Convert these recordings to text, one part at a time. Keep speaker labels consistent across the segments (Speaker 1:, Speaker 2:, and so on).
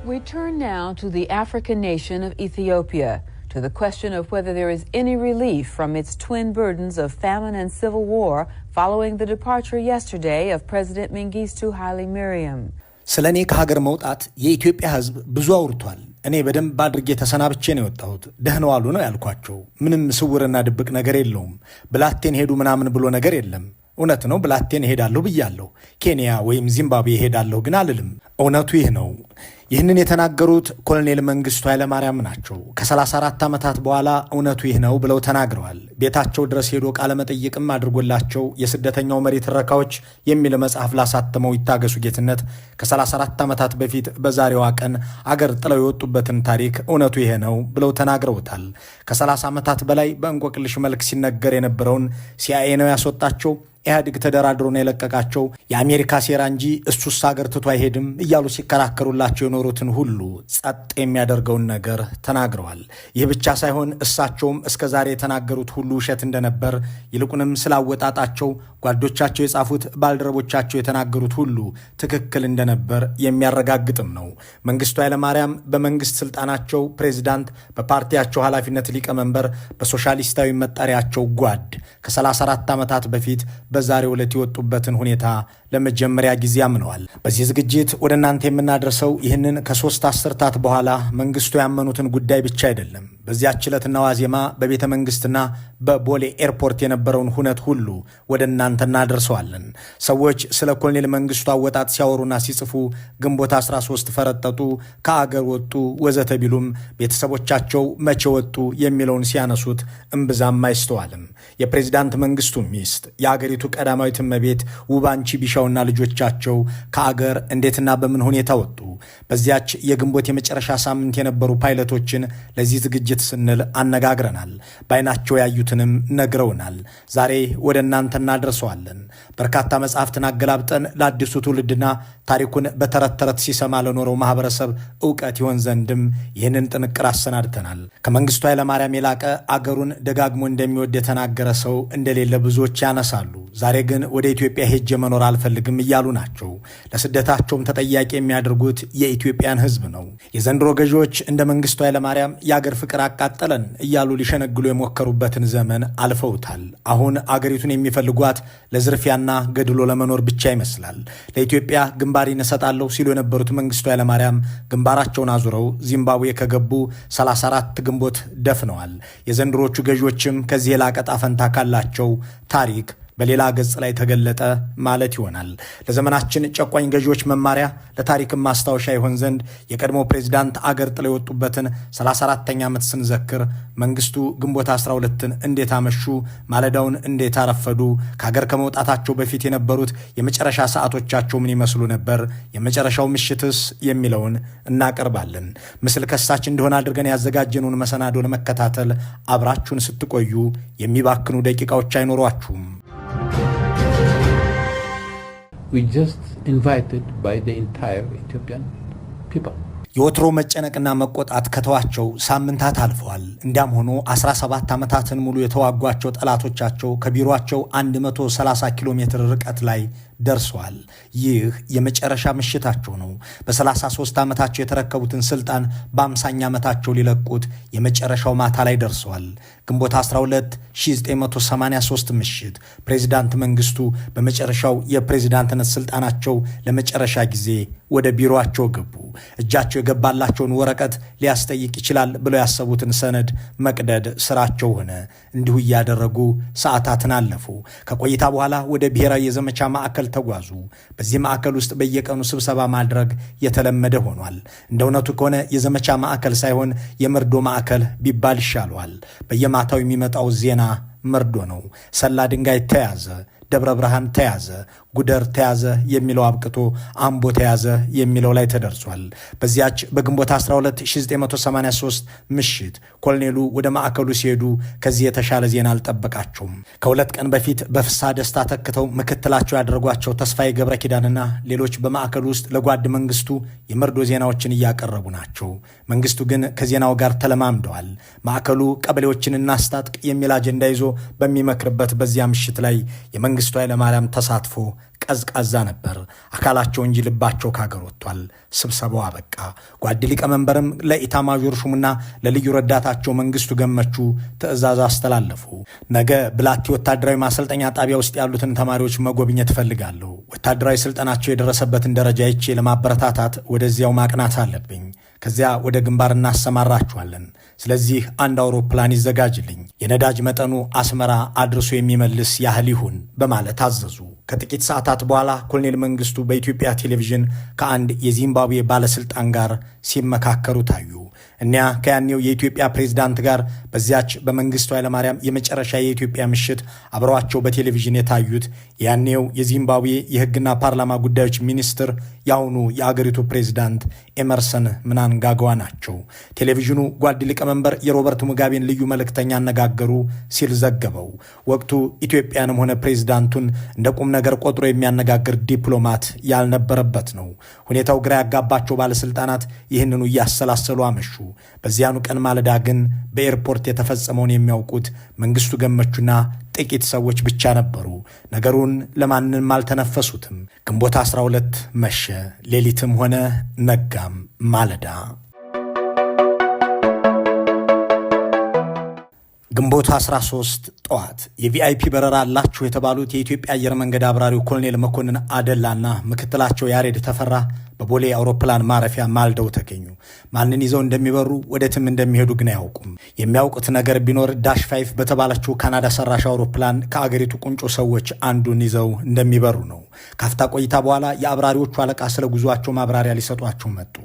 Speaker 1: We turn now to the African nation of Ethiopia, to the question of whether there is any relief from its twin burdens of famine and civil war following the departure yesterday of President Mengistu Haile Mariam.
Speaker 2: ስለኔ ከሀገር መውጣት የኢትዮጵያ ሕዝብ ብዙ አውርቷል። እኔ በደንብ ባድርጌ ተሰናብቼ ነው የወጣሁት። ደህና ዋሉ ነው ያልኳቸው። ምንም ስውርና ድብቅ ነገር የለውም። ብላቴን ሄዱ ምናምን ብሎ ነገር የለም። እውነት ነው፣ ብላቴን ሄዳለሁ ብያለሁ። ኬንያ ወይም ዚምባብዌ ሄዳለሁ ግን አልልም። እውነቱ ይህ ነው። ይህንን የተናገሩት ኮሎኔል መንግስቱ ኃይለማርያም ናቸው። ከ34 ዓመታት በኋላ እውነቱ ይህ ነው ብለው ተናግረዋል። ቤታቸው ድረስ ሄዶ ቃለ መጠይቅም አድርጎላቸው የስደተኛው መሪ ትረካዎች የሚል መጽሐፍ ላሳተመው ይታገሱ ጌትነት ከ34 ዓመታት በፊት በዛሬዋ ቀን አገር ጥለው የወጡበትን ታሪክ እውነቱ ይሄ ነው ብለው ተናግረውታል። ከ30 ዓመታት በላይ በእንቆቅልሽ መልክ ሲነገር የነበረውን ሲአይኤ ነው ያስወጣቸው፣ ኢህአዴግ ተደራድሮ ነው የለቀቃቸው፣ የአሜሪካ ሴራ እንጂ እሱስ ሀገር ትቶ አይሄድም እያሉ ሲከራከሩላቸው የኖሩትን ሁሉ ጸጥ የሚያደርገውን ነገር ተናግረዋል። ይህ ብቻ ሳይሆን እሳቸውም እስከ ዛሬ የተናገሩት ሁሉ ውሸት እንደነበር፣ ይልቁንም ስላወጣጣቸው ጓዶቻቸው የጻፉት ባልደረቦቻቸው የተናገሩት ሁሉ ትክክል እንደነበር የሚያረጋግጥም ነው። መንግስቱ ኃይለማርያም በመንግስት ስልጣናቸው ፕሬዚዳንት፣ በፓርቲያቸው ኃላፊነት ሊቀመንበር፣ በሶሻሊስታዊ መጠሪያቸው ጓድ ከ34 ዓመታት በፊት በዛሬው ዕለት የወጡበትን ሁኔታ ለመጀመሪያ ጊዜ አምነዋል። በዚህ ዝግጅት ወደ እናንተ የምናደርሰው ይህንን ከ3 አስርታት በኋላ መንግስቱ ያመኑትን ጉዳይ ብቻ አይደለም። በዚያች ዕለትና ዋዜማ በቤተ መንግስትና በቦሌ ኤርፖርት የነበረውን ሁነት ሁሉ ወደ እናንተ እናደርሰዋለን። ሰዎች ስለ ኮሎኔል መንግስቱ አወጣጥ ሲያወሩና ሲጽፉ ግንቦት 13 ፈረጠጡ፣ ከአገር ወጡ ወዘተ ቢሉም ቤተሰቦቻቸው መቼ ወጡ የሚለውን ሲያነሱት እምብዛም አይስተዋልም። የፕሬዝዳንት መንግስቱ ሚስት የአገሪቱ ቀዳማዊት እመቤት ውባንቺ ቢሻውና ልጆቻቸው ከአገር እንዴትና በምን ሁኔታ ወጡ? በዚያች የግንቦት የመጨረሻ ሳምንት የነበሩ ፓይለቶችን ለዚህ ዝግጅት ስንል አነጋግረናል። በዓይናቸው ያዩትንም ነግረውናል። ዛሬ ወደ እናንተ እናደርሰዋለን። በርካታ መጽሐፍትን አገላብጠን ለአዲሱ ትውልድና ታሪኩን በተረት ተረት ሲሰማ ለኖረው ማህበረሰብ ዕውቀት ይሆን ዘንድም ይህንን ጥንቅር አሰናድተናል። ከመንግስቱ ኃይለማርያም የላቀ አገሩን ደጋግሞ እንደሚወድ የተናገረ ሰው እንደሌለ ብዙዎች ያነሳሉ። ዛሬ ግን ወደ ኢትዮጵያ ሄጄ መኖር አልፈልግም እያሉ ናቸው። ለስደታቸውም ተጠያቂ የሚያደርጉት የኢትዮጵያን ሕዝብ ነው። የዘንድሮ ገዢዎች እንደ መንግስቱ ኃይለማርያም የአገር ፍቅር አቃጠለን እያሉ ሊሸነግሉ የሞከሩበትን ዘመን አልፈውታል። አሁን አገሪቱን የሚፈልጓት ለዝርፊያና ገድሎ ለመኖር ብቻ ይመስላል። ለኢትዮጵያ ግንባር እሰጣለሁ ሲሉ የነበሩት መንግስቱ ኃይለማርያም ግንባራቸውን አዙረው ዚምባብዌ ከገቡ 34 ግንቦት ደፍነዋል። የዘንድሮቹ ገዢዎችም ከዚህ የላቀ ዕጣ ፈንታ ካላቸው ታሪክ በሌላ ገጽ ላይ ተገለጠ ማለት ይሆናል። ለዘመናችን ጨቋኝ ገዢዎች መማሪያ ለታሪክም ማስታወሻ ይሆን ዘንድ የቀድሞ ፕሬዝዳንት አገር ጥለው የወጡበትን 34ኛ ዓመት ስንዘክር መንግስቱ ግንቦት 12ን እንዴት አመሹ፣ ማለዳውን እንዴት አረፈዱ፣ ከሀገር ከመውጣታቸው በፊት የነበሩት የመጨረሻ ሰዓቶቻቸው ምን ይመስሉ ነበር፣ የመጨረሻው ምሽትስ የሚለውን እናቀርባለን። ምስል ከሳች እንደሆነ አድርገን ያዘጋጀነውን መሰናዶ ለመከታተል አብራችሁን ስትቆዩ የሚባክኑ ደቂቃዎች አይኖሯችሁም።
Speaker 3: We just invited by the entire Ethiopian people.
Speaker 2: የወትሮ መጨነቅና መቆጣት ከተዋቸው ሳምንታት አልፈዋል። እንዲያም ሆኖ 17 ዓመታትን ሙሉ የተዋጓቸው ጠላቶቻቸው ከቢሮአቸው 130 ኪሎ ሜትር ርቀት ላይ ደርሰዋል። ይህ የመጨረሻ ምሽታቸው ነው። በ33 ዓመታቸው የተረከቡትን ስልጣን በ50ኛ ዓመታቸው ሊለቁት የመጨረሻው ማታ ላይ ደርሰዋል። ግንቦት 12 1983 ምሽት ፕሬዚዳንት መንግስቱ በመጨረሻው የፕሬዚዳንትነት ስልጣናቸው ለመጨረሻ ጊዜ ወደ ቢሮአቸው ገቡ። እጃቸው የገባላቸውን ወረቀት ሊያስጠይቅ ይችላል ብለው ያሰቡትን ሰነድ መቅደድ ስራቸው ሆነ። እንዲሁ እያደረጉ ሰዓታትን አለፉ። ከቆይታ በኋላ ወደ ብሔራዊ የዘመቻ ማዕከል ተጓዙ። በዚህ ማዕከል ውስጥ በየቀኑ ስብሰባ ማድረግ የተለመደ ሆኗል። እንደ እውነቱ ከሆነ የዘመቻ ማዕከል ሳይሆን የመርዶ ማዕከል ቢባል ይሻለዋል። በየማታው የሚመጣው ዜና መርዶ ነው። ሰላ ድንጋይ ተያዘ፣ ደብረ ብርሃን ተያዘ፣ ጉደር ተያዘ የሚለው አብቅቶ አምቦ ተያዘ የሚለው ላይ ተደርሷል። በዚያች በግንቦት 12 1983 ምሽት ኮሎኔሉ ወደ ማዕከሉ ሲሄዱ ከዚህ የተሻለ ዜና አልጠበቃቸውም። ከሁለት ቀን በፊት በፍስሐ ደስታ ተክተው ምክትላቸው ያደረጓቸው ተስፋዬ ገብረ ኪዳንና ሌሎች በማዕከሉ ውስጥ ለጓድ መንግስቱ የመርዶ ዜናዎችን እያቀረቡ ናቸው። መንግስቱ ግን ከዜናው ጋር ተለማምደዋል። ማዕከሉ ቀበሌዎችን እናስታጥቅ የሚል አጀንዳ ይዞ በሚመክርበት በዚያ ምሽት ላይ የመንግስቱ ኃይለማርያም ተሳትፎ ቀዝቃዛ ነበር። አካላቸው እንጂ ልባቸው ካገር ወጥቷል። ስብሰባው አበቃ። ጓድ ሊቀመንበርም ለኢታማዦር ሹምና ለልዩ ረዳታቸው መንግስቱ ገመቹ ትዕዛዝ አስተላለፉ። ነገ ብላቴ ወታደራዊ ማሰልጠኛ ጣቢያ ውስጥ ያሉትን ተማሪዎች መጎብኘት እፈልጋለሁ። ወታደራዊ ስልጠናቸው የደረሰበትን ደረጃ ይቼ ለማበረታታት ወደዚያው ማቅናት አለብኝ። ከዚያ ወደ ግንባር እናሰማራችኋለን። ስለዚህ አንድ አውሮፕላን ይዘጋጅልኝ፣ የነዳጅ መጠኑ አስመራ አድርሶ የሚመልስ ያህል ይሁን በማለት አዘዙ። ከጥቂት ሰዓታት በኋላ ኮሎኔል መንግስቱ በኢትዮጵያ ቴሌቪዥን ከአንድ የዚምባብዌ ባለስልጣን ጋር ሲመካከሩ ታዩ። እኒያ ከያኔው የኢትዮጵያ ፕሬዝዳንት ጋር በዚያች በመንግስቱ ኃይለማርያም የመጨረሻ የኢትዮጵያ ምሽት አብረዋቸው በቴሌቪዥን የታዩት ያኔው የዚምባብዌ የህግና ፓርላማ ጉዳዮች ሚኒስትር ያሁኑ የአገሪቱ ፕሬዝዳንት ኤመርሰን ምናንጋግዋ ናቸው። ቴሌቪዥኑ ጓድ ሊቀመንበር የሮበርት ሙጋቤን ልዩ መልእክተኛ አነጋገሩ ሲል ዘገበው። ወቅቱ ኢትዮጵያንም ሆነ ፕሬዝዳንቱን እንደ ቁም ነገር ቆጥሮ የሚያነጋግር ዲፕሎማት ያልነበረበት ነው። ሁኔታው ግራ ያጋባቸው ባለስልጣናት ይህንኑ እያሰላሰሉ አመሹ። በዚያኑ ቀን ማለዳ ግን በኤርፖርት የተፈጸመውን የሚያውቁት መንግስቱ ገመቹና ጥቂት ሰዎች ብቻ ነበሩ። ነገሩን ለማንም አልተነፈሱትም። ግንቦት 12 መሸ። ሌሊትም ሆነ ነጋም ማለዳ። ግንቦት 13 ጠዋት የቪአይፒ በረራ አላችሁ የተባሉት የኢትዮጵያ አየር መንገድ አብራሪው ኮሎኔል መኮንን አደላና ምክትላቸው ያሬድ ተፈራ በቦሌ አውሮፕላን ማረፊያ ማልደው ተገኙ። ማንን ይዘው እንደሚበሩ ወደትም እንደሚሄዱ ግን አያውቁም። የሚያውቁት ነገር ቢኖር ዳሽ 5 በተባለችው ካናዳ ሰራሽ አውሮፕላን ከአገሪቱ ቁንጮ ሰዎች አንዱን ይዘው እንደሚበሩ ነው። ካፍታ ቆይታ በኋላ የአብራሪዎቹ አለቃ ስለ ጉዟቸው ማብራሪያ ሊሰጧቸው መጡ።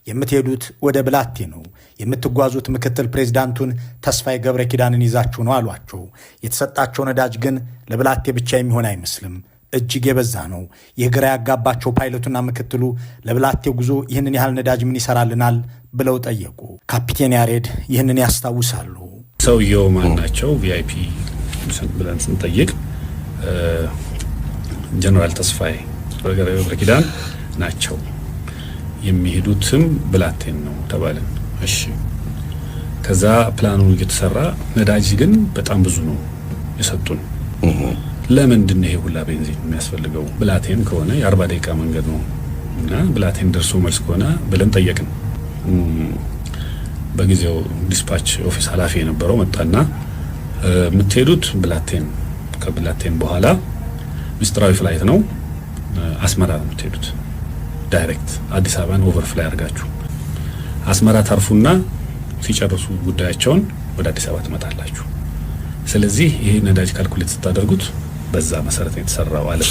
Speaker 2: የምትሄዱት ወደ ብላቴ ነው፣ የምትጓዙት ምክትል ፕሬዝዳንቱን ተስፋዬ ገብረ ኪዳንን ይዛችሁ ነው አሏቸው። የተሰጣቸው ነዳጅ ግን ለብላቴ ብቻ የሚሆን አይመስልም፣ እጅግ የበዛ ነው። ይህ ግራ ያጋባቸው ፓይለቱና ምክትሉ ለብላቴ ጉዞ ይህንን ያህል ነዳጅ ምን ይሰራልናል ብለው ጠየቁ። ካፒቴን ያሬድ ይህንን ያስታውሳሉ።
Speaker 4: ሰውየው ማን ናቸው ቪአይፒ ብለን ስንጠይቅ ጀነራል ተስፋዬ ገብረ ኪዳን ናቸው፣ የሚሄዱትም ብላቴን ነው ተባልን። እሺ። ከዛ ፕላኑ እየተሰራ ነዳጅ ግን በጣም ብዙ ነው የሰጡን። ለምንድን ነው ይሄ ሁላ ቤንዚን የሚያስፈልገው? ብላቴን ከሆነ የ40 ደቂቃ መንገድ ነው እና ብላቴን ደርሶ መልስ ከሆነ ብለን ጠየቅን። በጊዜው ዲስፓች ኦፊስ ኃላፊ የነበረው መጣና የምትሄዱት ብላቴን፣ ከብላቴን በኋላ ሚስጥራዊ ፍላይት ነው አስመራ ነው የምትሄዱት። ዳይሬክት አዲስ አበባን ኦቨርፍላይ አድርጋችሁ አስመራ ታርፉና ሲጨርሱ ጉዳያቸውን ወደ አዲስ አበባ ትመጣላችሁ። ስለዚህ ይሄ ነዳጅ ካልኩሌት ስታደርጉት በዛ መሰረት የተሰራው አለ።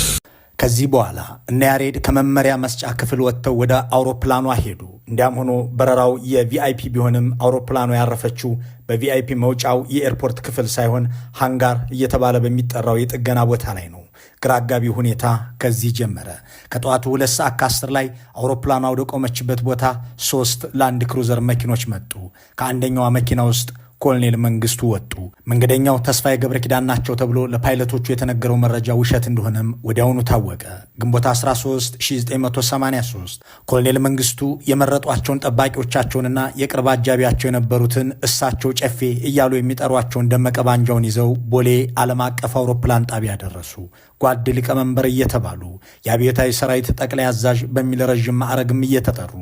Speaker 2: ከዚህ በኋላ እነ ያሬድ ከመመሪያ መስጫ ክፍል ወጥተው ወደ አውሮፕላኗ ሄዱ። እንዲያም ሆኖ በረራው የቪአይፒ ቢሆንም አውሮፕላኗ ያረፈችው በቪአይፒ መውጫው የኤርፖርት ክፍል ሳይሆን ሃንጋር እየተባለ በሚጠራው የጥገና ቦታ ላይ ነው። ግራ አጋቢ ሁኔታ ከዚህ ጀመረ። ከጠዋቱ 2 ሰዓት ከ10 ላይ አውሮፕላኗ ወደ ቆመችበት ቦታ 3 ላንድ ክሩዘር መኪኖች መጡ። ከአንደኛዋ መኪና ውስጥ ኮሎኔል መንግስቱ ወጡ። መንገደኛው ተስፋዬ ገብረ ኪዳን ናቸው ተብሎ ለፓይለቶቹ የተነገረው መረጃ ውሸት እንደሆነም ወዲያውኑ ታወቀ። ግንቦት 13 1983 ኮሎኔል መንግስቱ የመረጧቸውን ጠባቂዎቻቸውንና የቅርብ አጃቢያቸው የነበሩትን እሳቸው ጨፌ እያሉ የሚጠሯቸውን ደመቀ ባንጃውን ይዘው ቦሌ ዓለም አቀፍ አውሮፕላን ጣቢያ ደረሱ። ጓድ ሊቀመንበር እየተባሉ የአብዮታዊ ሰራዊት ጠቅላይ አዛዥ በሚል ረዥም ማዕረግም እየተጠሩ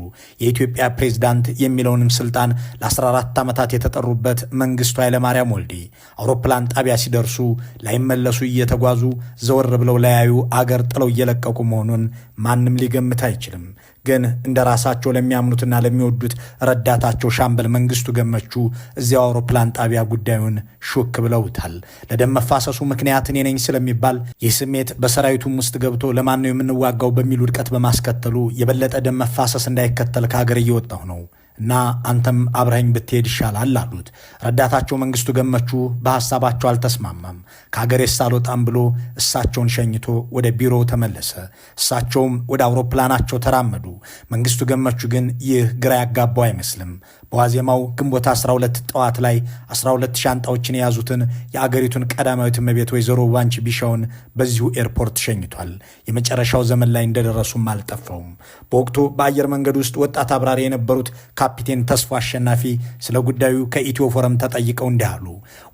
Speaker 2: የኢትዮጵያ ፕሬዝዳንት የሚለውንም ስልጣን ለ14 ዓመታት የተጠሩበት መንግስቱ ኃይለማርያም ወልዴ አውሮፕላን ጣቢያ ሲደርሱ ላይመለሱ እየተጓዙ ዘወር ብለው ለያዩ አገር ጥለው እየለቀቁ መሆኑን ማንም ሊገምት አይችልም። ግን እንደ ራሳቸው ለሚያምኑትና ለሚወዱት ረዳታቸው ሻምበል መንግስቱ ገመቹ እዚያው አውሮፕላን ጣቢያ ጉዳዩን ሹክ ብለውታል። ለደም መፋሰሱ ምክንያት እኔ ነኝ ስለሚባል ይህ ስሜት በሰራዊቱም ውስጥ ገብቶ ለማን ነው የምንዋጋው በሚል ውድቀት በማስከተሉ የበለጠ ደም መፋሰስ እንዳይከተል ከሀገር እየወጣሁ ነው እና አንተም አብረኸኝ ብትሄድ ይሻላል አሉት። ረዳታቸው መንግስቱ ገመቹ በሐሳባቸው አልተስማማም። ከሀገሬስ አልወጣም ብሎ እሳቸውን ሸኝቶ ወደ ቢሮው ተመለሰ። እሳቸውም ወደ አውሮፕላናቸው ተራመዱ። መንግስቱ ገመቹ ግን ይህ ግራ ያጋባው አይመስልም። በዋዜማው ግንቦት 12 ጠዋት ላይ 12 ሻንጣዎችን የያዙትን የአገሪቱን ቀዳማዊት እመቤት ወይዘሮ ባንቺ ቢሻውን በዚሁ ኤርፖርት ሸኝቷል። የመጨረሻው ዘመን ላይ እንደደረሱም አልጠፋውም። በወቅቱ በአየር መንገድ ውስጥ ወጣት አብራሪ የነበሩት ካፒቴን ተስፋ አሸናፊ ስለ ጉዳዩ ከኢትዮ ፎረም ተጠይቀው እንዲህ አሉ።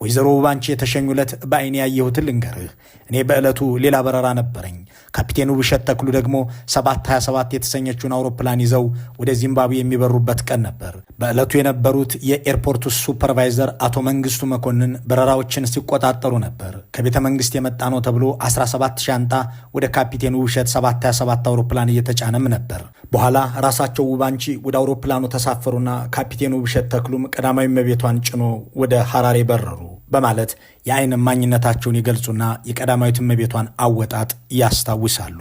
Speaker 2: ወይዘሮ ውባንቺ የተሸኙለት በአይኔ ያየሁትን ልንገርህ። እኔ በዕለቱ ሌላ በረራ ነበረኝ። ካፒቴኑ ብሸት ተክሉ ደግሞ 727 የተሰኘችውን አውሮፕላን ይዘው ወደ ዚምባብዌ የሚበሩበት ቀን ነበር። በዕለቱ የነበሩት የኤርፖርቱ ሱፐርቫይዘር አቶ መንግስቱ መኮንን በረራዎችን ሲቆጣጠሩ ነበር። ከቤተ መንግስት የመጣ ነው ተብሎ 17 ሻንጣ ወደ ካፒቴኑ ብሸት 727 አውሮፕላን እየተጫነም ነበር። በኋላ ራሳቸው ውባንቺ ወደ አውሮፕላኑ ተሳፈሩና ካፒቴኑ ብሸት ተክሉም ቀዳማዊ እመቤቷን ጭኖ ወደ ሐራሬ በረሩ በማለት የዓይን እማኝነታቸውን ይገልጹና የቀዳማዊት እመቤቷን አወጣጥ ያስታውሳሉ።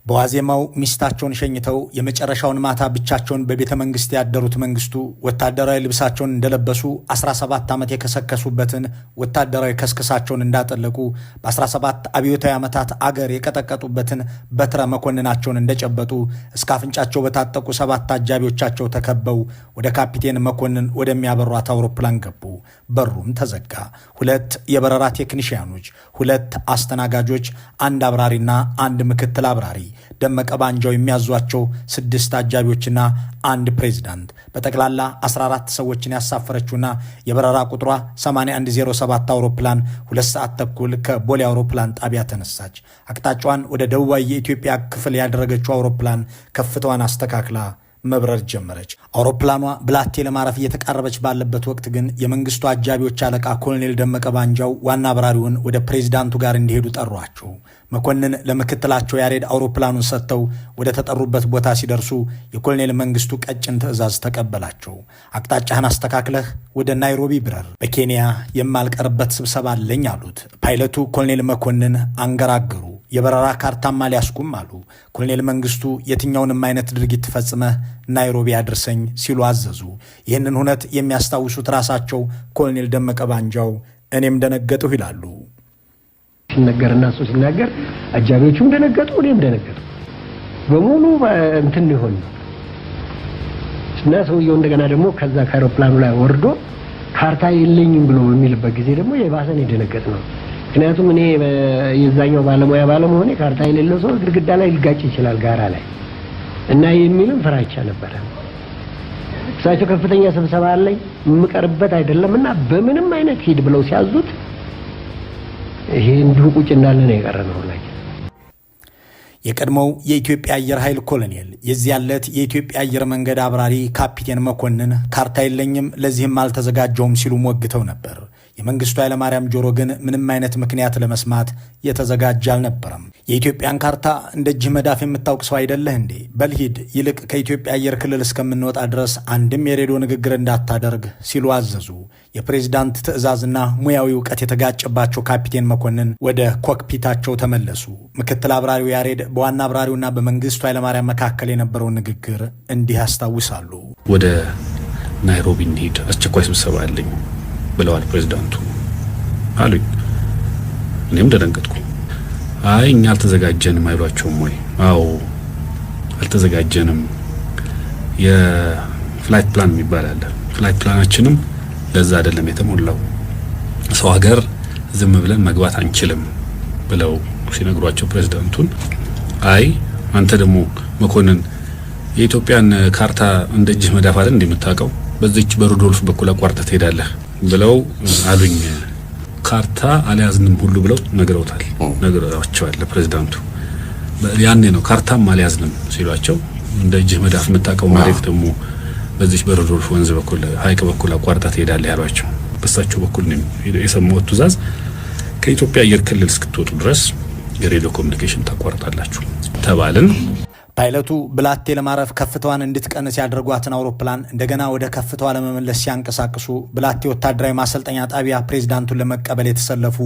Speaker 2: በዋዜማው ሚስታቸውን ሸኝተው የመጨረሻውን ማታ ብቻቸውን በቤተ መንግስት ያደሩት መንግስቱ ወታደራዊ ልብሳቸውን እንደለበሱ 17 ዓመት የከሰከሱበትን ወታደራዊ ከስክሳቸውን እንዳጠለቁ በ17 አብዮታዊ ዓመታት አገር የቀጠቀጡበትን በትረ መኮንናቸውን እንደጨበጡ እስከ አፍንጫቸው በታጠቁ 7 አጃቢዎቻቸው ተከበው ወደ ካፒቴን መኮንን ወደሚያበሯት አውሮፕላን ገቡ። በሩም ተዘጋ። 2 የበረራ ቴክኒሽያኖች፣ 2 አስተናጋጆች፣ 1 አብራሪና 1 ምክትል አብራሪ፣ ደመቀ ባንጃው የሚያዟቸው 6 አጃቢዎችና 1 ፕሬዝዳንት፣ በጠቅላላ 14 ሰዎችን ያሳፈረችውና የበረራ ቁጥሯ 8107 አውሮፕላን 2 ሰዓት ተኩል ከቦሌ አውሮፕላን ጣቢያ ተነሳች። አቅጣጫዋን ወደ ደቡባዊ የኢትዮጵያ ክፍል ያደረገችው አውሮፕላን ከፍታዋን አስተካክላ መብረር ጀመረች። አውሮፕላኗ ብላቴ ለማረፍ እየተቃረበች ባለበት ወቅት ግን የመንግስቱ አጃቢዎች አለቃ ኮሎኔል ደመቀ ባንጃው ዋና አብራሪውን ወደ ፕሬዝዳንቱ ጋር እንዲሄዱ ጠሯቸው። መኮንን ለምክትላቸው ያሬድ አውሮፕላኑን ሰጥተው ወደ ተጠሩበት ቦታ ሲደርሱ የኮሎኔል መንግስቱ ቀጭን ትዕዛዝ ተቀበላቸው። አቅጣጫህን አስተካክለህ ወደ ናይሮቢ ብረር፣ በኬንያ የማልቀርበት ስብሰባ አለኝ አሉት። ፓይለቱ ኮሎኔል መኮንን አንገራገሩ። የበረራ ካርታማ ሊያስቁም አሉ። ኮሎኔል መንግስቱ የትኛውንም አይነት ድርጊት ፈጽመህ ናይሮቢ አድርሰኝ ሲሉ አዘዙ። ይህንን ሁነት የሚያስታውሱት ራሳቸው ኮሎኔል ደመቀ ባንጃው እኔም ደነገጥሁ ይላሉ።
Speaker 5: ሲነገርና እሱ ሲናገር አጃቢዎቹም ደነገጡ፣ እኔም ደነገጥሁ። በሙሉ እንትን ይሆን እና ሰውየው እንደገና ደግሞ ከዛ ከአውሮፕላኑ ላይ ወርዶ ካርታ የለኝም ብሎ በሚልበት ጊዜ ደግሞ የባሰን የደነገጥ ነው። ምክንያቱም እኔ የዛኛው ባለሙያ ባለመሆኔ ካርታ የሌለው ሰው ግድግዳ ላይ ሊጋጭ ይችላል ጋራ ላይ እና የሚልም ፍራቻ ነበረ። እሳቸው ከፍተኛ ስብሰባ አለኝ የምቀርበት አይደለምና በምንም አይነት ሂድ ብለው ሲያዙት ይሄ እንዲሁ ቁጭ እንዳለ ነው የቀረነው ላይ
Speaker 2: የቀድሞው የኢትዮጵያ አየር ኃይል ኮሎኔል የዚያ ዕለት የኢትዮጵያ አየር መንገድ አብራሪ ካፒቴን መኮንን ካርታ የለኝም ለዚህም አልተዘጋጀውም ሲሉ ሞግተው ነበር። የመንግስቱ ኃይለማርያም ጆሮ ግን ምንም አይነት ምክንያት ለመስማት የተዘጋጀ አልነበረም። የኢትዮጵያን ካርታ እንደ እጅህ መዳፍ የምታውቅ ሰው አይደለህ እንዴ? በልሂድ፣ ይልቅ ከኢትዮጵያ አየር ክልል እስከምንወጣ ድረስ አንድም የሬዲዮ ንግግር እንዳታደርግ ሲሉ አዘዙ። የፕሬዝዳንት ትዕዛዝና ሙያዊ እውቀት የተጋጨባቸው ካፒቴን መኮንን ወደ ኮክፒታቸው ተመለሱ። ምክትል አብራሪው ያሬድ በዋና አብራሪውና በመንግስቱ ኃይለማርያም መካከል የነበረውን ንግግር እንዲህ ያስታውሳሉ።
Speaker 4: ወደ ናይሮቢ እንሂድ፣ አስቸኳይ ስብሰባ አለኝ ብለዋል ፕሬዝዳንቱ አሉኝ። እኔም ደነገጥኩ። አይ እኛ አልተዘጋጀንም አይሏቸውም ወይ? አዎ አልተዘጋጀንም። የፍላይት ፕላን የሚባል አለ። ፍላይት ፕላናችንም ለዛ አይደለም የተሞላው። ሰው ሀገር ዝም ብለን መግባት አንችልም ብለው ሲነግሯቸው ፕሬዝዳንቱን አይ አንተ ደግሞ መኮንን የኢትዮጵያን ካርታ እንደ እጅህ መዳፍ አይደል እንደምታውቀው በዚች በሩዶልፍ በኩል አቋርጠህ ትሄዳለህ ብለው አሉኝ። ካርታ አልያዝንም ሁሉ ብለው ነግረዋቸዋል ፕሬዝዳንቱ። ያኔ ነው ካርታም አልያዝንም ሲሏቸው እንደ እጅህ መዳፍ የምታውቀው መሬት ደግሞ በዚች በሩዶልፍ ወንዝ በኩል ሀይቅ በኩል አቋርጠህ ትሄዳለህ ያሏቸው። በሳቸው በኩል ነው የሰማሁት ትዕዛዝ። ከኢትዮጵያ አየር ክልል እስክትወጡ ድረስ የሬዲዮ ኮሙኒኬሽን ታቋርጣላችሁ ተባልን።
Speaker 2: ፓይለቱ ብላቴ ለማረፍ ከፍታዋን እንድትቀንስ ያደርጓትን አውሮፕላን እንደገና ወደ ከፍታዋ ለመመለስ ሲያንቀሳቅሱ ብላቴ ወታደራዊ ማሰልጠኛ ጣቢያ ፕሬዝዳንቱን ለመቀበል የተሰለፉ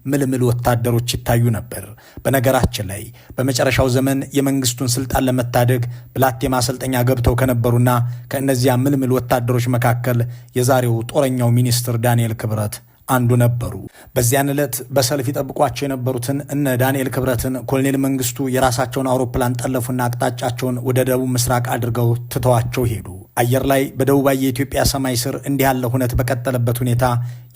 Speaker 2: ምልምል ወታደሮች ይታዩ ነበር። በነገራችን ላይ በመጨረሻው ዘመን የመንግስቱን ስልጣን ለመታደግ ብላቴ ማሰልጠኛ ገብተው ከነበሩና ከእነዚያ ምልምል ወታደሮች መካከል የዛሬው ጦረኛው ሚኒስትር ዳንኤል ክብረት አንዱ ነበሩ። በዚያን ዕለት በሰልፍ ይጠብቋቸው የነበሩትን እነ ዳንኤል ክብረትን ኮሎኔል መንግስቱ የራሳቸውን አውሮፕላን ጠለፉና አቅጣጫቸውን ወደ ደቡብ ምስራቅ አድርገው ትተዋቸው ሄዱ። አየር ላይ በደቡባዊ የኢትዮጵያ ሰማይ ስር እንዲህ ያለ ሁነት በቀጠለበት ሁኔታ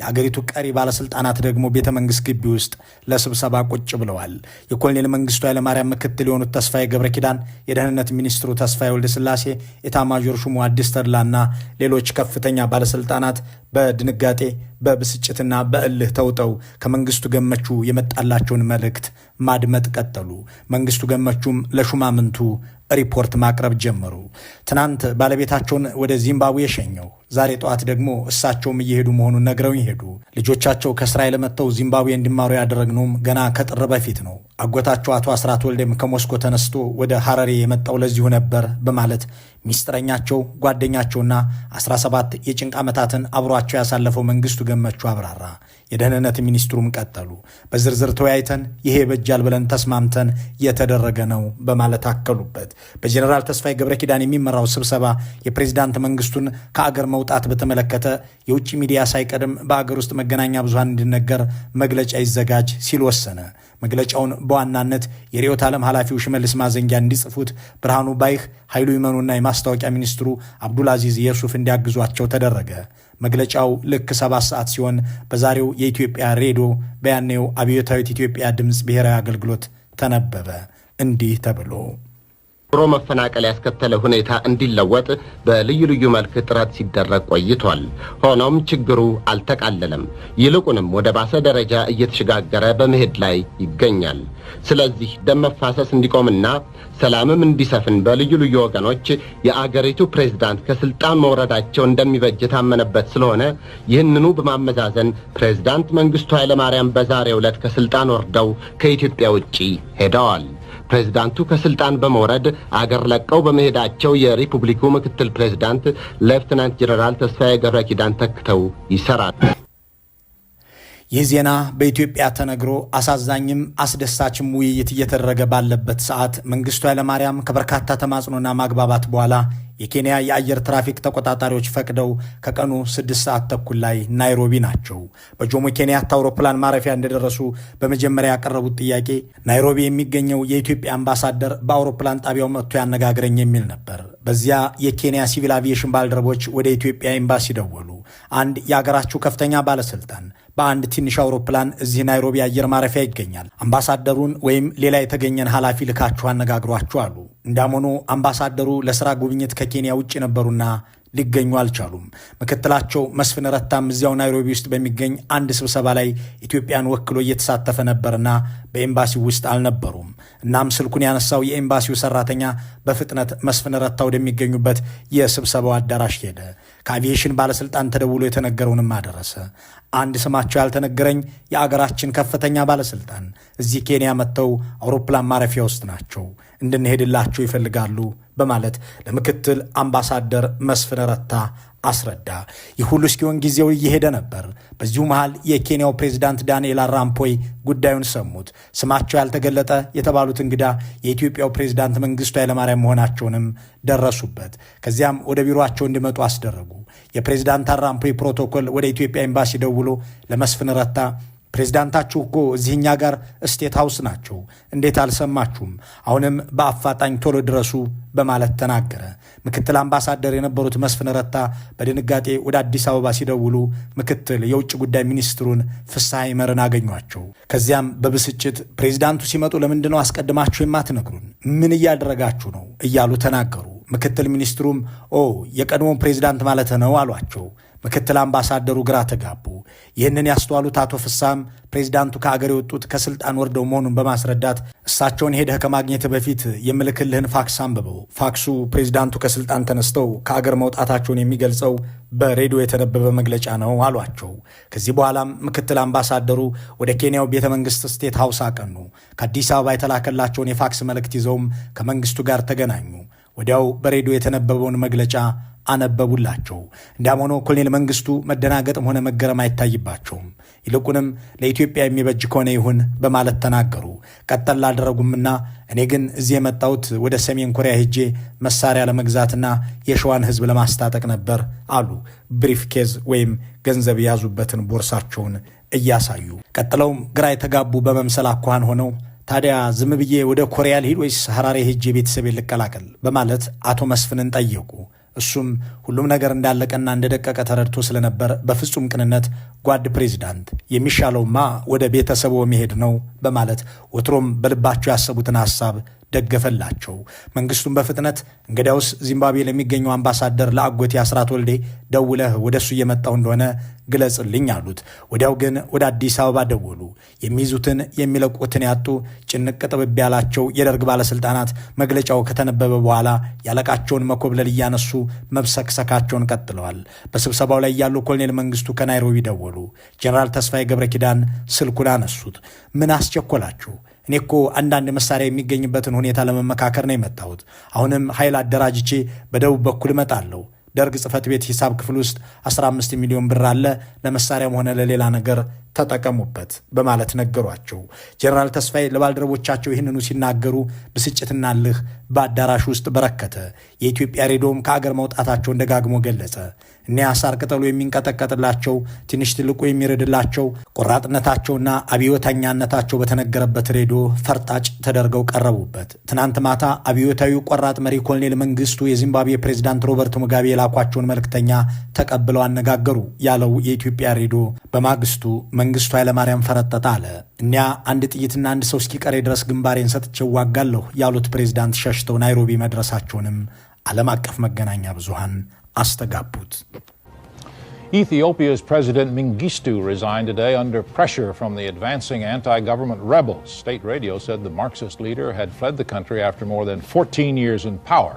Speaker 2: የአገሪቱ ቀሪ ባለስልጣናት ደግሞ ቤተ መንግስት ግቢ ውስጥ ለስብሰባ ቁጭ ብለዋል። የኮሎኔል መንግስቱ ኃይለማርያም ምክትል የሆኑት ተስፋዬ ገብረ ኪዳን፣ የደህንነት ሚኒስትሩ ተስፋዬ ወልደ ስላሴ፣ ኤታማዦር ሹሙ አዲስ ተድላና ሌሎች ከፍተኛ ባለስልጣናት በድንጋጤ በብስጭትና በእልህ ተውጠው ከመንግስቱ ገመቹ የመጣላቸውን መልእክት ማድመጥ ቀጠሉ። መንግስቱ ገመቹም ለሹማምንቱ ሪፖርት ማቅረብ ጀመሩ። ትናንት ባለቤታቸውን ወደ ዚምባብዌ ሸኘው፣ ዛሬ ጠዋት ደግሞ እሳቸውም እየሄዱ መሆኑን ነግረውኝ ሄዱ። ልጆቻቸው ከእስራኤል መጥተው ዚምባብዌ እንዲማሩ ያደረግነውም ገና ከጥር በፊት ነው። አጎታቸው አቶ አስራት ወልዴም ከሞስኮ ተነስቶ ወደ ሐረሬ የመጣው ለዚሁ ነበር በማለት ሚስጥረኛቸው ጓደኛቸውና 17 የጭንቅ ዓመታትን አብሯቸው ያሳለፈው መንግስቱ ገመቹ አብራራ። የደህንነት ሚኒስትሩም ቀጠሉ። በዝርዝር ተወያይተን ይሄ ይበጃል ብለን ተስማምተን የተደረገ ነው በማለት አከሉበት። በጀኔራል ተስፋዬ ገብረ ኪዳን የሚመራው ስብሰባ የፕሬዝዳንት መንግስቱን ከአገር መውጣት በተመለከተ የውጭ ሚዲያ ሳይቀድም በአገር ውስጥ መገናኛ ብዙሃን እንዲነገር መግለጫ ይዘጋጅ ሲል ወሰነ። መግለጫውን በዋናነት የርዕዮተ ዓለም ኃላፊው ሽመልስ ማዘንጊያ እንዲጽፉት ብርሃኑ ባይህ፣ ኃይሉ ይመኑና የማስታወቂያ ሚኒስትሩ አብዱልአዚዝ የሱፍ እንዲያግዟቸው ተደረገ። መግለጫው ልክ 7 ሰዓት ሲሆን በዛሬው የኢትዮጵያ ሬዲዮ በያኔው አብዮታዊት ኢትዮጵያ ድምፅ ብሔራዊ አገልግሎት ተነበበ። እንዲህ ተብሎ
Speaker 6: ሮ መፈናቀል ያስከተለ ሁኔታ እንዲለወጥ በልዩ ልዩ መልክ ጥረት ሲደረግ ቆይቷል። ሆኖም ችግሩ አልተቃለለም፣ ይልቁንም ወደ ባሰ ደረጃ እየተሸጋገረ በመሄድ ላይ ይገኛል። ስለዚህ ደም መፋሰስ እንዲቆምና ሰላምም እንዲሰፍን በልዩ ልዩ ወገኖች የአገሪቱ ፕሬዝዳንት ከስልጣን መውረዳቸው እንደሚበጅ ታመነበት ስለሆነ ይህንኑ በማመዛዘን ፕሬዝዳንት መንግስቱ ኃይለማርያም በዛሬው ዕለት ከስልጣን ወርደው ከኢትዮጵያ ውጪ ሄደዋል። ፕሬዝዳንቱ ከስልጣን በመውረድ አገር ለቀው በመሄዳቸው የሪፑብሊኩ ምክትል ፕሬዝዳንት ሌፍተናንት ጀነራል ተስፋዬ ገብረ ኪዳን ተክተው ይሰራሉ።
Speaker 2: ይህ ዜና በኢትዮጵያ ተነግሮ አሳዛኝም አስደሳችም ውይይት እየተደረገ ባለበት ሰዓት መንግስቱ ኃይለማርያም ከበርካታ ተማጽኖና ማግባባት በኋላ የኬንያ የአየር ትራፊክ ተቆጣጣሪዎች ፈቅደው ከቀኑ 6 ሰዓት ተኩል ላይ ናይሮቢ ናቸው። በጆሞ ኬንያታ አውሮፕላን ማረፊያ እንደደረሱ በመጀመሪያ ያቀረቡት ጥያቄ ናይሮቢ የሚገኘው የኢትዮጵያ አምባሳደር በአውሮፕላን ጣቢያው መጥቶ ያነጋግረኝ የሚል ነበር። በዚያ የኬንያ ሲቪል አቪዬሽን ባልደረቦች ወደ ኢትዮጵያ ኤምባሲ ደወሉ። አንድ የአገራችሁ ከፍተኛ ባለስልጣን በአንድ ትንሽ አውሮፕላን እዚህ ናይሮቢ አየር ማረፊያ ይገኛል፣ አምባሳደሩን ወይም ሌላ የተገኘን ኃላፊ ልካችሁ አነጋግሯችሁ አሉ። እንዳም ሆኖ አምባሳደሩ ለሥራ ጉብኝት ከኬንያ ውጭ ነበሩና ሊገኙ አልቻሉም። ምክትላቸው መስፍን ረታም እዚያው ናይሮቢ ውስጥ በሚገኝ አንድ ስብሰባ ላይ ኢትዮጵያን ወክሎ እየተሳተፈ ነበርና በኤምባሲው ውስጥ አልነበሩም። እናም ስልኩን ያነሳው የኤምባሲው ሰራተኛ በፍጥነት መስፍን ረታ ወደሚገኙበት የስብሰባው አዳራሽ ሄደ። ከአቪዬሽን ባለስልጣን ተደውሎ የተነገረውንም አደረሰ። አንድ ስማቸው ያልተነገረኝ የአገራችን ከፍተኛ ባለስልጣን እዚህ ኬንያ መጥተው አውሮፕላን ማረፊያ ውስጥ ናቸው፣ እንድንሄድላቸው ይፈልጋሉ በማለት ለምክትል አምባሳደር መስፍን ረታ አስረዳ። ይህ ሁሉ እስኪሆን ጊዜው እየሄደ ነበር። በዚሁ መሃል የኬንያው ፕሬዝዳንት ዳንኤል አራምፖይ ጉዳዩን ሰሙት። ስማቸው ያልተገለጠ የተባሉት እንግዳ የኢትዮጵያው ፕሬዝዳንት መንግስቱ ኃይለማርያም መሆናቸውንም ደረሱበት። ከዚያም ወደ ቢሮአቸው እንዲመጡ አስደረጉ። የፕሬዝዳንት አራምፖይ ፕሮቶኮል ወደ ኢትዮጵያ ኤምባሲ ደውሎ ለመስፍን ረታ ፕሬዝዳንታችሁ እኮ እዚህኛ ጋር ስቴት ሃውስ ናቸው፣ እንዴት አልሰማችሁም? አሁንም በአፋጣኝ ቶሎ ድረሱ በማለት ተናገረ። ምክትል አምባሳደር የነበሩት መስፍን ረታ በድንጋጤ ወደ አዲስ አበባ ሲደውሉ ምክትል የውጭ ጉዳይ ሚኒስትሩን ፍስሐ ይመርን አገኟቸው። ከዚያም በብስጭት ፕሬዝዳንቱ ሲመጡ ለምንድነው አስቀድማችሁ የማትነግሩን? ምን እያደረጋችሁ ነው? እያሉ ተናገሩ። ምክትል ሚኒስትሩም የቀድሞ ፕሬዝዳንት ማለት ነው አሏቸው። ምክትል አምባሳደሩ ግራ ተጋቡ። ይህንን ያስተዋሉት አቶ ፍሳም ፕሬዝዳንቱ ከአገር የወጡት ከስልጣን ወርደው መሆኑን በማስረዳት እሳቸውን ሄደህ ከማግኘት በፊት የምልክልህን ፋክስ አንብበው፣ ፋክሱ ፕሬዝዳንቱ ከስልጣን ተነስተው ከአገር መውጣታቸውን የሚገልጸው በሬዲዮ የተነበበ መግለጫ ነው አሏቸው። ከዚህ በኋላም ምክትል አምባሳደሩ ወደ ኬንያው ቤተ መንግስት ስቴት ሃውስ አቀኑ። ከአዲስ አበባ የተላከላቸውን የፋክስ መልእክት ይዘውም ከመንግስቱ ጋር ተገናኙ። ወዲያው በሬዲዮ የተነበበውን መግለጫ አነበቡላቸው። እንዲያም ሆኖ ኮሎኔል መንግስቱ መደናገጥም ሆነ መገረም አይታይባቸውም። ይልቁንም ለኢትዮጵያ የሚበጅ ከሆነ ይሁን በማለት ተናገሩ። ቀጠል ላደረጉምና እኔ ግን እዚህ የመጣሁት ወደ ሰሜን ኮሪያ ሄጄ መሳሪያ ለመግዛትና የሸዋን ህዝብ ለማስታጠቅ ነበር አሉ። ብሪፍ ኬዝ ወይም ገንዘብ የያዙበትን ቦርሳቸውን እያሳዩ ቀጥለውም ግራ የተጋቡ በመምሰል አኳኋን ሆነው ታዲያ ዝም ብዬ ወደ ኮሪያ ልሂድ ወይስ ሐራሬ ሄጄ ቤተሰቤን ልቀላቀል በማለት አቶ መስፍንን ጠየቁ። እሱም ሁሉም ነገር እንዳለቀና እንደደቀቀ ተረድቶ ስለነበር በፍጹም ቅንነት ጓድ ፕሬዚዳንት የሚሻለውማ ወደ ቤተሰቡ መሄድ ነው በማለት ወትሮም በልባቸው ያሰቡትን ሐሳብ ደገፈላቸው። መንግስቱን በፍጥነት እንግዲያውስ ዚምባብዌ ለሚገኘው አምባሳደር ለአጎቴ አስራት ወልዴ ደውለህ ወደሱ እየመጣው እንደሆነ ግለጽልኝ አሉት። ወዲያው ግን ወደ አዲስ አበባ ደወሉ። የሚይዙትን የሚለቁትን ያጡ ጭንቅ ጥብብ ያላቸው የደርግ ባለስልጣናት መግለጫው ከተነበበ በኋላ ያለቃቸውን መኮብለል እያነሱ መብሰክሰካቸውን ቀጥለዋል። በስብሰባው ላይ ያሉ ኮሎኔል መንግስቱ ከናይሮቢ ደወሉ። ጀነራል ተስፋዬ ገብረ ኪዳን ስልኩን አነሱት። ምን አስቸኮላችሁ? እኔ እኮ አንዳንድ መሳሪያ የሚገኝበትን ሁኔታ ለመመካከር ነው የመጣሁት። አሁንም ኃይል አደራጅቼ በደቡብ በኩል እመጣለሁ። ደርግ ጽሕፈት ቤት ሂሳብ ክፍል ውስጥ 15 ሚሊዮን ብር አለ፣ ለመሳሪያም ሆነ ለሌላ ነገር ተጠቀሙበት በማለት ነገሯቸው። ጀነራል ተስፋዬ ለባልደረቦቻቸው ይህንኑ ሲናገሩ ብስጭትና እልህ በአዳራሽ ውስጥ በረከተ። የኢትዮጵያ ሬዲዮም ከአገር መውጣታቸውን ደጋግሞ ገለጸ። እኒያ ሳር ቅጠሉ የሚንቀጠቀጥላቸው ትንሽ ትልቁ የሚረድላቸው ቆራጥነታቸውና አብዮተኛነታቸው በተነገረበት ሬዲዮ ፈርጣጭ ተደርገው ቀረቡበት። ትናንት ማታ አብዮታዊው ቆራጥ መሪ ኮሎኔል መንግስቱ የዚምባብዌ ፕሬዝዳንት ሮበርት ሙጋቤ የላኳቸውን መልእክተኛ ተቀብለው አነጋገሩ ያለው የኢትዮጵያ ሬዲዮ በማግስቱ መንግስቱ ኃይለማርያም ፈረጠጣ አለ። እኒያ አንድ ጥይትና አንድ ሰው እስኪቀሬ ድረስ ግንባሬን ሰጥቼ ዋጋለሁ ያሉት ፕሬዝዳንት ሸሽተው ናይሮቢ መድረሳቸውንም ዓለም አቀፍ መገናኛ ብዙሃን አስተጋቡት።
Speaker 7: Ethiopia's President Mengistu resigned today under pressure from the advancing anti-government rebels. State radio said the Marxist leader had fled the country after more than 14 years in power.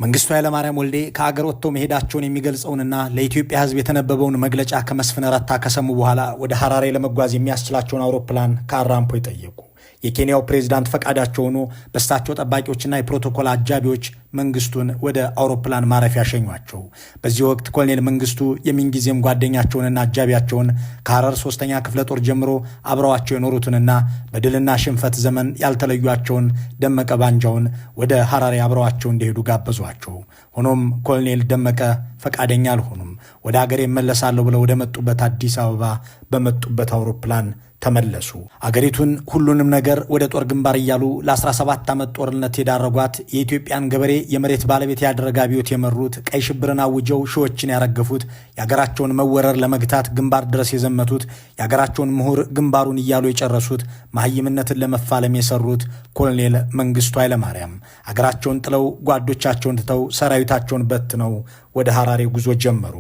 Speaker 2: መንግስቱ ኃይለማርያም ወልዴ ከአገር ወጥተው መሄዳቸውን የሚገልጸውንና ለኢትዮጵያ ሕዝብ የተነበበውን መግለጫ ከመስፍን ረታ ከሰሙ በኋላ ወደ ሐራሬ ለመጓዝ የሚያስችላቸውን አውሮፕላን ከአራምፖ ጠየቁ። የኬንያው ፕሬዝዳንት ፈቃዳቸው ሆኖ በእሳቸው ጠባቂዎችና የፕሮቶኮል አጃቢዎች መንግስቱን ወደ አውሮፕላን ማረፊያ ሸኟቸው። በዚህ ወቅት ኮሎኔል መንግስቱ የምንጊዜም ጓደኛቸውንና አጃቢያቸውን ከሐረር 3ኛ ክፍለ ጦር ጀምሮ አብረዋቸው የኖሩትንና በድልና ሽንፈት ዘመን ያልተለዩቸውን ደመቀ ባንጃውን ወደ ሐራሬ አብረዋቸው እንዲሄዱ ጋበዟቸው። ሆኖም ኮሎኔል ደመቀ ፈቃደኛ አልሆኑም። ወደ አገሬ እመለሳለሁ ብለው ወደ መጡበት አዲስ አበባ በመጡበት አውሮፕላን ተመለሱ። አገሪቱን ሁሉንም ነገር ወደ ጦር ግንባር እያሉ ለ17 ዓመት ጦርነት የዳረጓት የኢትዮጵያን ገበሬ የመሬት ባለቤት ያደረገ አብዮት የመሩት ቀይ ሽብርን አውጀው ሺዎችን ያረገፉት የአገራቸውን መወረር ለመግታት ግንባር ድረስ የዘመቱት የአገራቸውን ምሁር ግንባሩን እያሉ የጨረሱት መሐይምነትን ለመፋለም የሰሩት ኮሎኔል መንግስቱ ኃይለማርያም አገራቸውን ጥለው ጓዶቻቸውን ትተው ሰራዊታቸውን በትነው ወደ ሐራሬ ጉዞ ጀመሩ።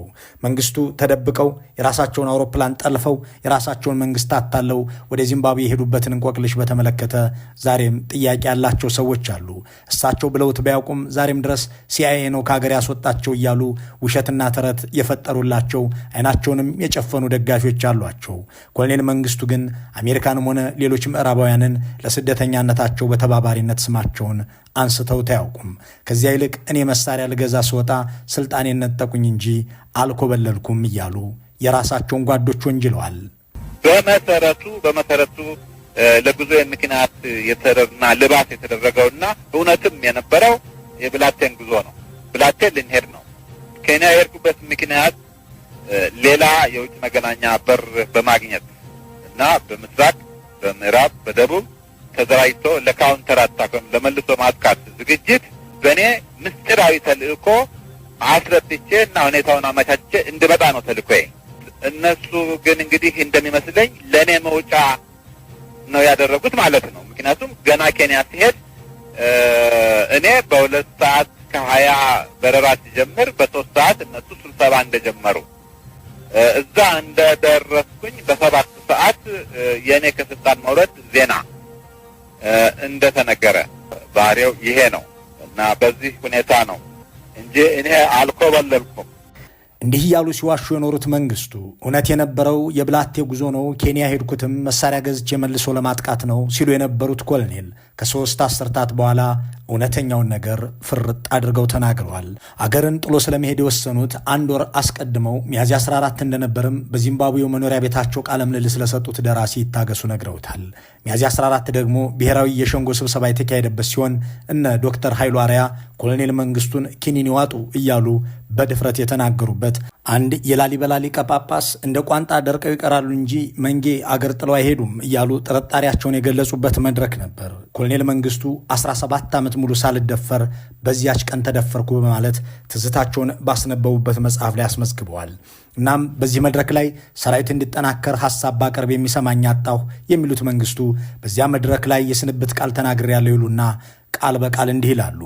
Speaker 2: መንግስቱ ተደብቀው የራሳቸውን አውሮፕላን ጠልፈው የራሳቸውን መንግስት አታለው ወደ ዚምባብዌ የሄዱበትን እንቆቅልሽ በተመለከተ ዛሬም ጥያቄ ያላቸው ሰዎች አሉ። እሳቸው ብለውት ባያውቁም ዛሬም ድረስ ሲአይኤ ነው ከሀገር ያስወጣቸው እያሉ ውሸትና ተረት የፈጠሩላቸው አይናቸውንም የጨፈኑ ደጋፊዎች አሏቸው። ኮሎኔል መንግስቱ ግን አሜሪካንም ሆነ ሌሎች ምዕራባውያንን ለስደተኛነታቸው በተባባሪነት ስማቸውን አንስተው ታያውቁም። ከዚያ ይልቅ እኔ መሳሪያ ልገዛ ስወጣ ስልጣኔን ነጠቁኝ እንጂ አልኮበለልኩም እያሉ የራሳቸውን ጓዶች ወንጅለዋል።
Speaker 8: በመሰረቱ ለጉዞ ምክንያት የተደረገና ልባት የተደረገውና እውነትም የነበረው የብላቴን ጉዞ ነው። ብላቴን ልንሄድ ነው። ኬንያ የሄድኩበት ምክንያት ሌላ የውጭ መገናኛ በር በማግኘት እና በምስራቅ፣ በምዕራብ፣ በደቡብ ተዘራጅቶ ለካውንተር አታክ ለመልሶ ማጥቃት ዝግጅት በእኔ ምስጢራዊ ተልእኮ አስረድቼ እና ሁኔታውን አመቻችቼ እንድመጣ ነው ተልእኮዬ። እነሱ ግን እንግዲህ እንደሚመስለኝ ለእኔ መውጫ ነው ያደረጉት ማለት ነው። ምክንያቱም ገና ኬንያ ሲሄድ እኔ በ2 ሰዓት ከ20 በረራ ሲጀምር በ3 ሰዓት እነሱ ስብሰባ እንደጀመሩ እዛ እንደደረስኩኝ በ7 ሰዓት የእኔ ከስልጣን መውረድ ዜና እንደተነገረ ባህሪው ይሄ ነው እና በዚህ ሁኔታ ነው እንጂ እኔ አልኮበለልኩም።
Speaker 2: እንዲህ እያሉ ሲዋሹ የኖሩት መንግስቱ እውነት የነበረው የብላቴ ጉዞ ነው፣ ኬንያ ሄድኩትም መሳሪያ ገዝቼ መልሶ ለማጥቃት ነው ሲሉ የነበሩት ኮሎኔል ከ3 አስርታት በኋላ እውነተኛውን ነገር ፍርጥ አድርገው ተናግረዋል። አገርን ጥሎ ስለመሄድ የወሰኑት 1 ወር አስቀድመው ሚያዝያ 14 እንደነበርም በዚምባብዌው መኖሪያ ቤታቸው ቃለ ምልልስ ስለሰጡት ደራሲ ይታገሱ ነግረውታል። ሚያዝያ 14 ደግሞ ብሔራዊ የሸንጎ ስብሰባ የተካሄደበት ሲሆን እነ ዶክተር ኃይሉ አርያ ኮሎኔል መንግስቱን ኪኒን ይዋጡ እያሉ በድፍረት የተናገሩበት አንድ የላሊበላ ሊቀ ጳጳስ እንደ ቋንጣ ደርቀው ይቀራሉ እንጂ መንጌ አገር ጥለው አይሄዱም እያሉ ጥርጣሬያቸውን የገለጹበት መድረክ ነበር። ኮሎኔል መንግስቱ 17 ዓመት ሙሉ ሳልደፈር በዚያች ቀን ተደፈርኩ በማለት ትዝታቸውን ባስነበቡበት መጽሐፍ ላይ አስመዝግበዋል። እናም በዚህ መድረክ ላይ ሰራዊት እንዲጠናከር ሐሳብ ባቀርብ የሚሰማኝ አጣሁ የሚሉት መንግስቱ በዚያ መድረክ ላይ የስንብት ቃል ተናግሬያለሁ ይሉና ቃል በቃል እንዲህ ይላሉ።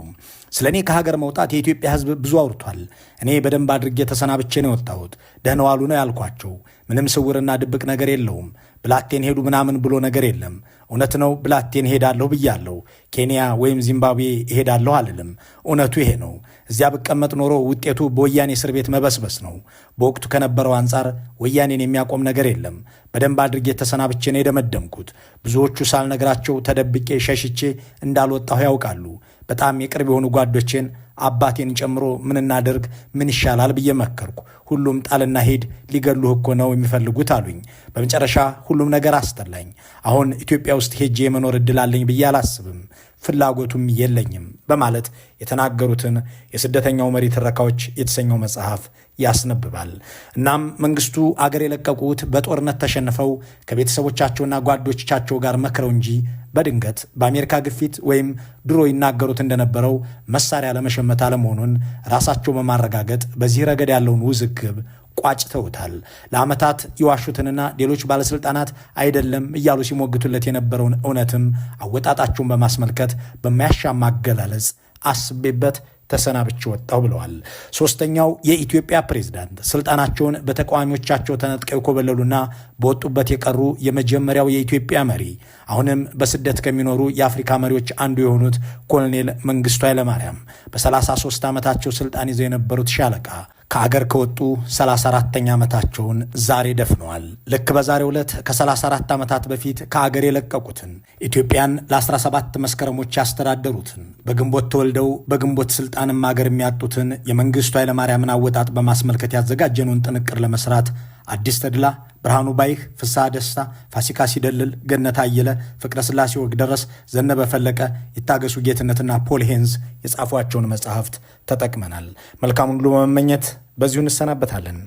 Speaker 2: ስለ እኔ ከሀገር መውጣት የኢትዮጵያ ሕዝብ ብዙ አውርቷል። እኔ በደንብ አድርጌ ተሰናብቼ ነው የወጣሁት። ደህና ዋሉ ነው ያልኳቸው። ምንም ስውርና ድብቅ ነገር የለውም። ብላቴን ሄዱ ምናምን ብሎ ነገር የለም። እውነት ነው፣ ብላቴን ሄዳለሁ ብያለሁ። ኬንያ ወይም ዚምባብዌ እሄዳለሁ አልልም። እውነቱ ይሄ ነው። እዚያ ብቀመጥ ኖሮ ውጤቱ በወያኔ እስር ቤት መበስበስ ነው። በወቅቱ ከነበረው አንጻር ወያኔን የሚያቆም ነገር የለም። በደንብ አድርጌ ተሰናብቼ ነው የደመደምኩት። ብዙዎቹ ሳልነግራቸው ተደብቄ ሸሽቼ እንዳልወጣሁ ያውቃሉ። በጣም የቅርብ የሆኑ ጓዶቼን አባቴን ጨምሮ ምን እናደርግ ምን ይሻላል ብዬ መከርኩ። ሁሉም ጣልና ሂድ፣ ሊገሉህ እኮ ነው የሚፈልጉት አሉኝ። በመጨረሻ ሁሉም ነገር አስጠላኝ። አሁን ኢትዮጵያ ውስጥ ሄጄ የመኖር ዕድል አለኝ ብዬ አላስብም፣ ፍላጎቱም የለኝም በማለት የተናገሩትን የስደተኛው መሪ ትረካዎች የተሰኘው መጽሐፍ ያስነብባል። እናም መንግስቱ አገር የለቀቁት በጦርነት ተሸንፈው ከቤተሰቦቻቸውና ጓዶቻቸው ጋር መክረው እንጂ በድንገት በአሜሪካ ግፊት ወይም ድሮ ይናገሩት እንደነበረው መሳሪያ ለመሸመት አለመሆኑን ራሳቸው በማረጋገጥ በዚህ ረገድ ያለውን ውዝግብ ቋጭተውታል። ለዓመታት የዋሹትንና ሌሎች ባለስልጣናት አይደለም እያሉ ሲሞግቱለት የነበረውን እውነትም አወጣጣቸውን በማስመልከት በማያሻማ አገላለጽ አስቤበት ተሰናብቼ ወጣሁ ብለዋል። ሶስተኛው የኢትዮጵያ ፕሬዝዳንት ስልጣናቸውን በተቃዋሚዎቻቸው ተነጥቀው የኮበለሉና በወጡበት የቀሩ የመጀመሪያው የኢትዮጵያ መሪ አሁንም በስደት ከሚኖሩ የአፍሪካ መሪዎች አንዱ የሆኑት ኮሎኔል መንግስቱ ኃይለማርያም በ33 ዓመታቸው ስልጣን ይዘው የነበሩት ሻለቃ ከአገር ከወጡ 34ኛ ዓመታቸውን ዛሬ ደፍነዋል። ልክ በዛሬው ዕለት ከ34 ዓመታት በፊት ከአገር የለቀቁትን ኢትዮጵያን ለ17 መስከረሞች ያስተዳደሩትን በግንቦት ተወልደው በግንቦት ስልጣንም አገር የሚያጡትን የመንግስቱ ኃይለማርያምን አወጣጥ በማስመልከት ያዘጋጀነውን ጥንቅር ለመስራት አዲስ ተድላ፣ ብርሃኑ ባይህ፣ ፍስሐ ደስታ፣ ፋሲካ ሲደልል፣ ገነት አየለ፣ ፍቅረ ስላሴ ወግደረስ፣ ዘነበ ፈለቀ፣ ይታገሱ ጌትነትና ፖል ሄንዝ የጻፏቸውን መጽሐፍት ተጠቅመናል። መልካሙን ሁሉ በመመኘት በዚሁ እንሰናበታለን።